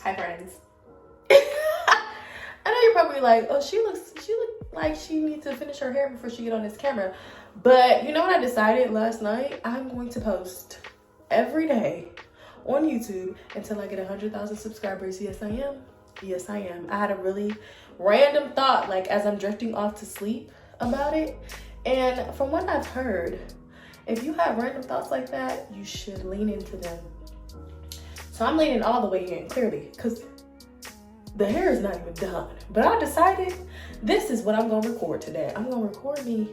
Hi friends. I know you're probably like, oh, she look like she needs to finish her hair before she get on this camera. But you know what I decided last night? I'm going to post every day on YouTube until I get 100,000 subscribers. Yes, I am. Yes, I am. I had a really random thought, like as I'm drifting off to sleep about it. And from what I've heard, if you have random thoughts like that, you should lean into them. So I'm leaning all the way in, clearly, because the hair is not even done. But I decided this is what I'm going to record today. I'm going to record me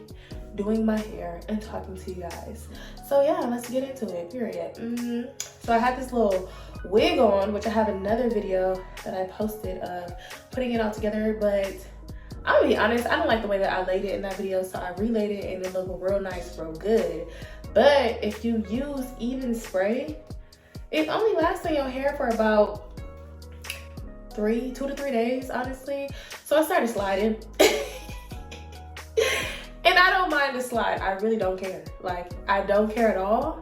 doing my hair and talking to you guys. So yeah, let's get into it, period. So I had this little wig on, which I have another video that I posted of putting it all together, but I'm gonna be honest, I don't like the way that I laid it in that video, so I relayed it and it looked real nice, real good. But if you use even spray, it only lasts in your hair for about 2 to 3 days, honestly. So I started sliding. And I don't mind the slide. I really don't care. Like, I don't care at all.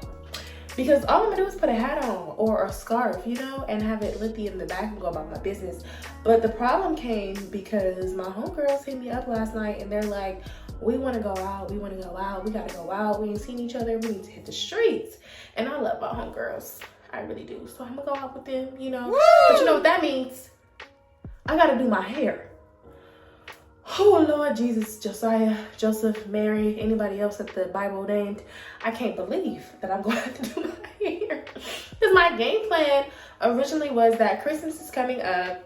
Because all I'm gonna do is put a hat on or a scarf, you know, and have it lippy in the back and go about my business. But the problem came because my homegirls hit me up last night and they're like, we wanna go out, we gotta go out, we ain't seen each other, we need to hit the streets. And I love my homegirls, I really do. So I'm gonna go out with them, you know. Woo! But you know what that means? I gotta do my hair. Oh Lord Jesus, Josiah, Joseph, Mary, anybody else that the Bible named, I can't believe that I'm going to have to do my hair. Because my game plan originally was that Christmas is coming up,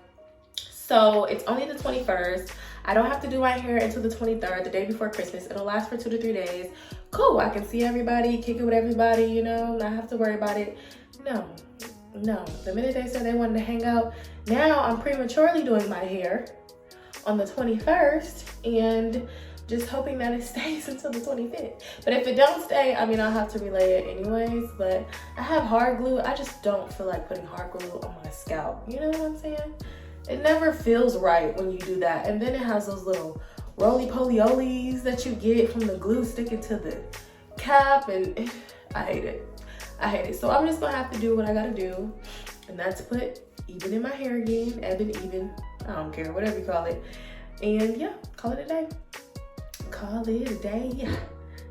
so it's only the 21st. I don't have to do my hair until the 23rd, the day before Christmas. It'll last for 2 to 3 days. Cool, I can see everybody, kick it with everybody, you know, not have to worry about it. No. The minute they said they wanted to hang out, now I'm prematurely doing my hair on the 21st and just hoping that it stays until the 25th. But if it don't stay, I mean, I'll have to relay it anyways. But I have hard glue. I just don't feel like putting hard glue on my scalp. You know what I'm saying? It never feels right when you do that. And then it has those little roly-poly-olies that you get from the glue sticking to the cap, and I hate it. So I'm just gonna have to do what I gotta do, and that's put even in my hair again, even, I don't care, whatever you call it. And yeah, call it a day. Call it a day.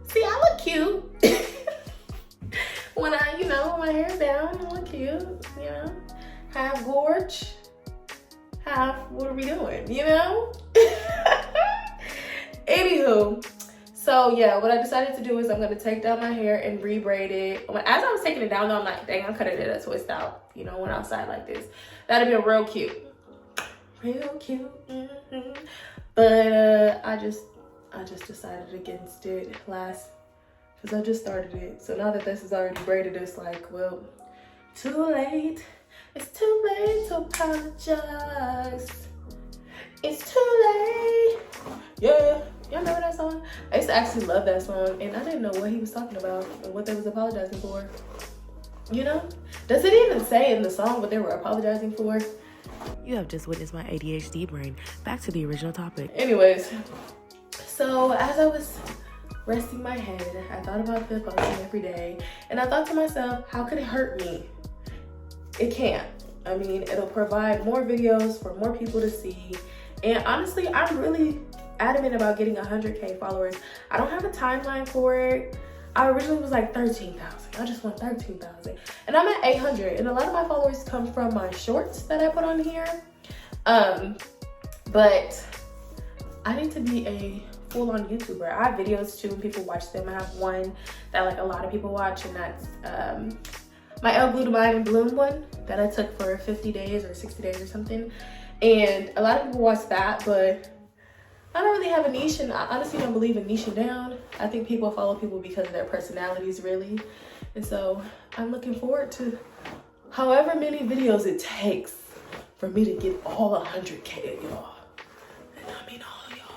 See, I look cute. When I, you know, my hair's down, I look cute, you know. Half gorge, half, what are we doing, you know? Anywho, so yeah, what I decided to do is I'm gonna take down my hair and re-braid it. As I was taking it down though, I'm like, dang, I'm cutting it a twist out, you know, when outside like this. That'd be real cute. Real cute. But I just decided against it because I just started it. So now that this is already braided, it's like, well, too late. It's too late to apologize. It's too late. Yeah. Y'all remember that song? I used to actually love that song, and I didn't know what he was talking about and what they was apologizing for. You know? Does it even say in the song what they were apologizing for? You have just witnessed my ADHD brain. Back to the original topic. Anyways, so as I was resting my head, I thought about the posting every day, and I thought to myself, how could it hurt me? It can't. I mean, it'll provide more videos for more people to see, and honestly, I'm really adamant about getting 100K followers. I don't have a timeline for it. I originally was like 13,000. I just want 13,000. And I'm at 800. And a lot of my followers come from my shorts that I put on here. But I need to be a full-on YouTuber. I have videos too and people watch them. I have one that like a lot of people watch, and that's my El Blue to Mine and Bloom one that I took for 50 days or 60 days or something. And a lot of people watch that, but I don't really have a niche, and I honestly don't believe in niching down. I think people follow people because of their personalities, really. And so I'm looking forward to however many videos it takes for me to get all 100K of y'all. And I mean all of y'all.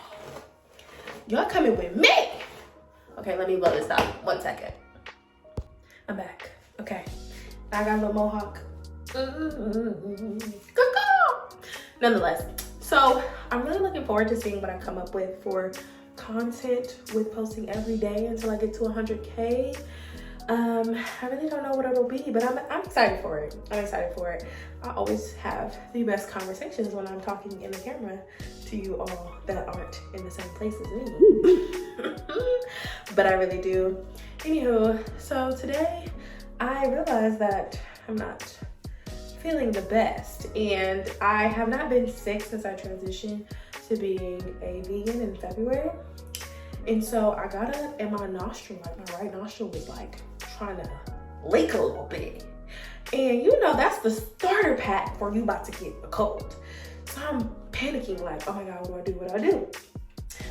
Y'all coming with me. Okay, let me blow this out. 1 second. I'm back. Okay. I got a little mohawk. Nonetheless. So I'm really looking forward to seeing what I come up with for content with posting every day until I get to 100K. I really don't know what it'll be, but I'm excited for it. I'm excited for it. I always have the best conversations when I'm talking in the camera to you all that aren't in the same place as me. But I really do. Anywho, so today I realized that I'm not feeling the best, and I have not been sick since I transitioned to being a vegan in February. And so I got up and my nostril, like my right nostril, was like trying to leak a little bit. And you know, that's the starter pack for you about to get a cold. So I'm panicking like, oh my God, what do I do?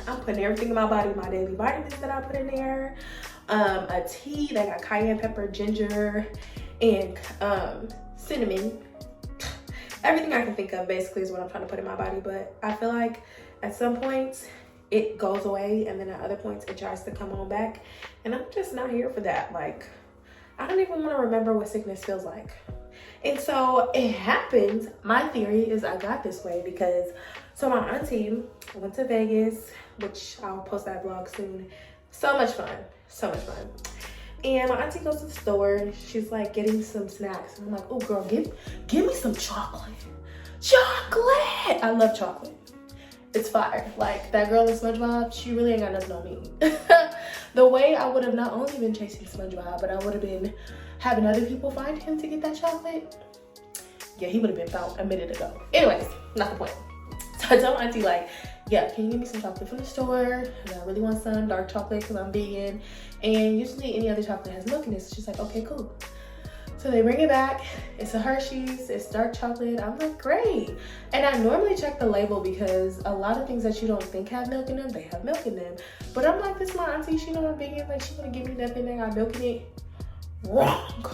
I'm putting everything in my body, my daily vitamins that I put in there, a tea that got cayenne pepper, ginger, and cinnamon. Everything I can think of basically is what I'm trying to put in my body. But I feel like at some points it goes away, and then at other points it tries to come on back, and I'm just not here for that. Like, I don't even want to remember what sickness feels like. And so it happens, my theory is I got this way because, so my auntie went to Vegas, which I'll post that vlog soon. So much fun. And my auntie goes to the store and she's like getting some snacks. And I'm like, oh girl, give me some chocolate. Chocolate! I love chocolate. It's fire. Like, that girl in SpongeBob, she really ain't got nothing on me. The way I would have not only been chasing SpongeBob, but I would have been having other people find him to get that chocolate. Yeah, he would have been found a minute ago. Anyways, not the point. So I told my auntie, like, yeah, can you give me some chocolate from the store? And I really want some dark chocolate because I'm vegan. And usually any other chocolate has milk in it. So she's like, okay, cool. So they bring it back. It's a Hershey's. It's dark chocolate. I'm like, great. And I normally check the label because a lot of things that you don't think have milk in them, they have milk in them. But I'm like, this is my auntie. She know I'm vegan. Like, she gonna give me nothing that got milk in it. Wrong.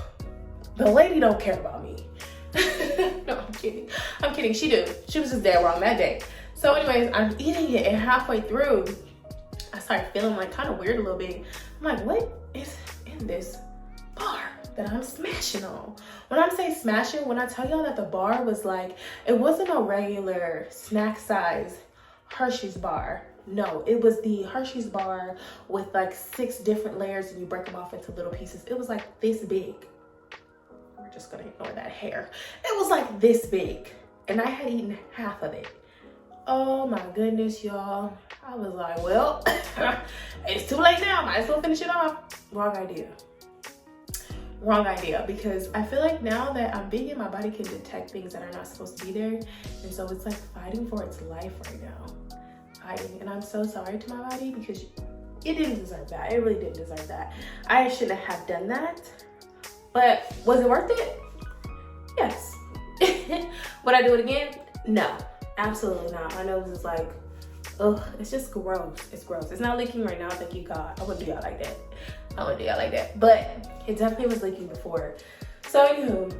The lady don't care about me. No, I'm kidding. She do. She was just dead wrong that day. So anyways, I'm eating it, and halfway through, I started feeling like kind of weird a little bit. I'm like, what is in this bar that I'm smashing on? When I'm saying smashing, when I tell y'all that the bar was like, it wasn't a regular snack size Hershey's bar. No, it was the Hershey's bar with like 6 different layers, and you break them off into little pieces. It was like this big. We're just gonna ignore that hair. It was like this big, and I had eaten half of it. Oh my goodness, y'all. I was like, well, it's too late now. Might as well finish it off. Wrong idea, because I feel like now that I'm vegan, my body can detect things that are not supposed to be there. And so it's like fighting for its life right now. And I'm so sorry to my body because it didn't deserve that. It really didn't deserve that. I shouldn't have done that. But was it worth it? Yes. Would I do it again? No. Absolutely not. My nose is like, ugh, it's just gross. It's gross. It's not leaking right now, thank you God. I wouldn't do y'all like that. But it definitely was leaking before. So anywho,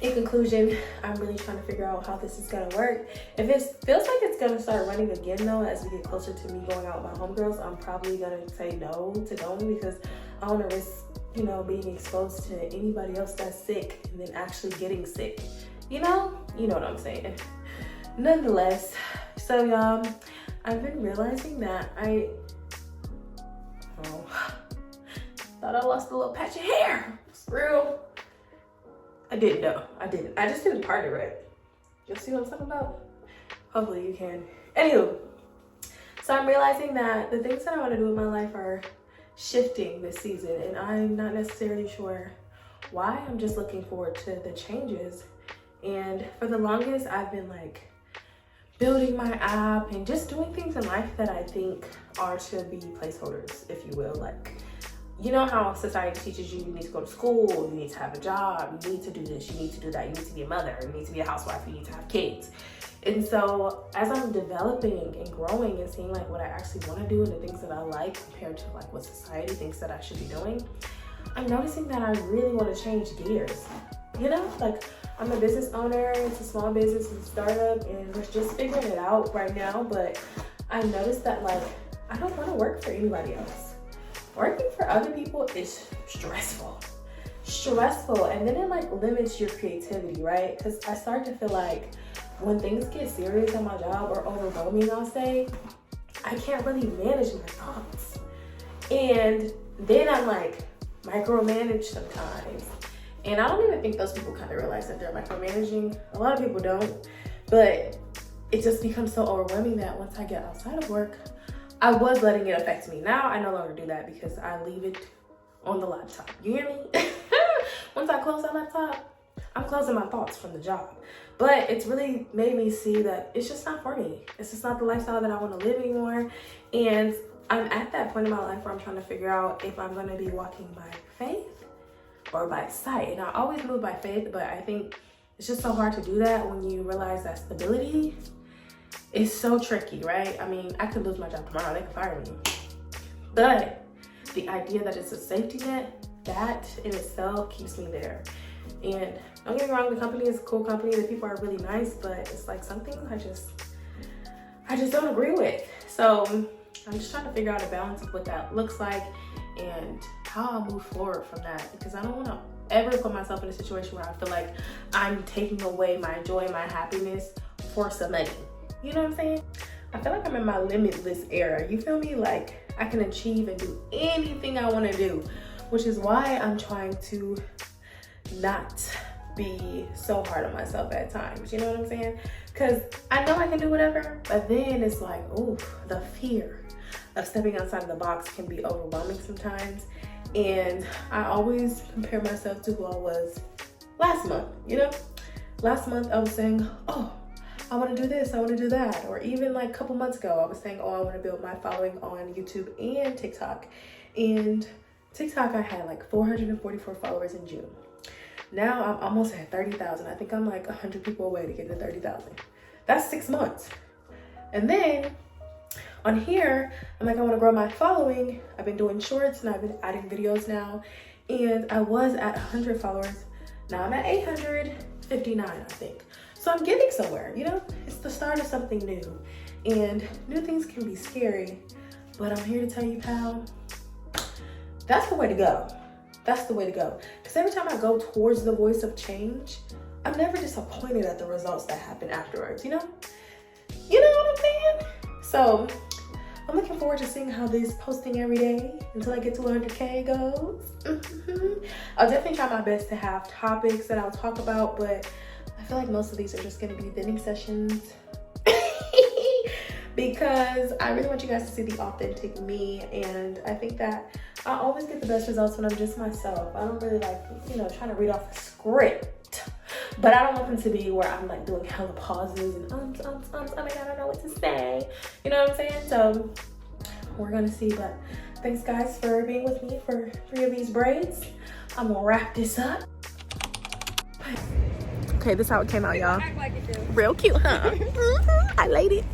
in conclusion, I'm really trying to figure out how this is gonna work. If it feels like it's gonna start running again though, as we get closer to me going out with my homegirls, I'm probably gonna say no to going because I wanna risk, you know, being exposed to anybody else that's sick and then actually getting sick. You know what I'm saying. Nonetheless, so y'all, I've been realizing that I thought I lost a little patch of hair. It's real. I didn't know. I just didn't part it right. You'll see what I'm talking about? Hopefully you can. Anywho, so I'm realizing that the things that I want to do in my life are shifting this season, and I'm not necessarily sure why. I'm just looking forward to the changes. And for the longest, I've been like building my app and just doing things in life that I think are to be placeholders, if you will. Like, you know how society teaches you need to go to school, you need to have a job, you need to do this, you need to do that, you need to be a mother, you need to be a housewife, you need to have kids. And so as I'm developing and growing and seeing like what I actually want to do and the things that I like compared to like what society thinks that I should be doing, I'm noticing that I really want to change gears. You know, like, I'm a business owner, it's a small business, it's a startup, and we're just figuring it out right now. But I noticed that, like, I don't want to work for anybody else. Working for other people is stressful, and then it like limits your creativity, right? Because I start to feel like when things get serious on my job or overwhelming, I'll say, I can't really manage my thoughts. And then I'm like, micromanage sometimes. And I don't even think those people kind of realize that they're micromanaging. A lot of people don't, but it just becomes so overwhelming that once I get outside of work, I was letting it affect me. Now I no longer do that because I leave it on the laptop. You hear me? Once I close that laptop, I'm closing my thoughts from the job. But it's really made me see that it's just not for me. It's just not the lifestyle that I want to live anymore. And I'm at that point in my life where I'm trying to figure out if I'm going to be walking by faith or by sight. And I always move by faith, but I think it's just so hard to do that when you realize that stability is so tricky, right? I mean, I could lose my job tomorrow, they could fire me. But the idea that it's a safety net, that in itself keeps me there. And don't get me wrong, the company is a cool company, the people are really nice, but it's like something I just don't agree with. So I'm just trying to figure out a balance of what that looks like and how I'll move forward from that, because I don't want to ever put myself in a situation where I feel like I'm taking away my joy, my happiness for some money. You know what I'm saying? I feel like I'm in my limitless era. You feel me? Like I can achieve and do anything I want to do, which is why I'm trying to not be so hard on myself at times. You know what I'm saying? Because I know I can do whatever, but then it's like, ooh, the fear of stepping outside of the box can be overwhelming sometimes. And I always compare myself to who I was last month, you know? Last month I was saying, oh, I want to do this, I want to do that. Or even like a couple months ago, I was saying, oh, I want to build my following on YouTube and TikTok. And TikTok, I had like 444 followers in June. Now I'm almost at 30,000. I think I'm like 100 people away to get to 30,000. That's 6 months. And then on here, I'm like, I want to grow my following. I've been doing shorts and I've been adding videos now. And I was at 100 followers. Now I'm at 859, I think. So I'm getting somewhere, you know? It's the start of something new. And new things can be scary. But I'm here to tell you, pal, that's the way to go. That's the way to go. Because every time I go towards the voice of change, I'm never disappointed at the results that happen afterwards, you know? You know what I'm saying? So I'm looking forward to seeing how this posting every day until I get to 100K goes. I'll definitely try my best to have topics that I'll talk about, but I feel like most of these are just going to be venting sessions because I really want you guys to see the authentic me, and I think that I always get the best results when I'm just myself. I don't really like, you know, trying to read off a script, but I don't want them to be where I'm like doing hella pauses and oh my God, I don't know what to say. You know what I'm saying? So we're gonna see, but thanks guys for being with me for 3 of these braids. I'm gonna wrap this up. Okay, this is how it came out, y'all. Real cute, huh? I laid it.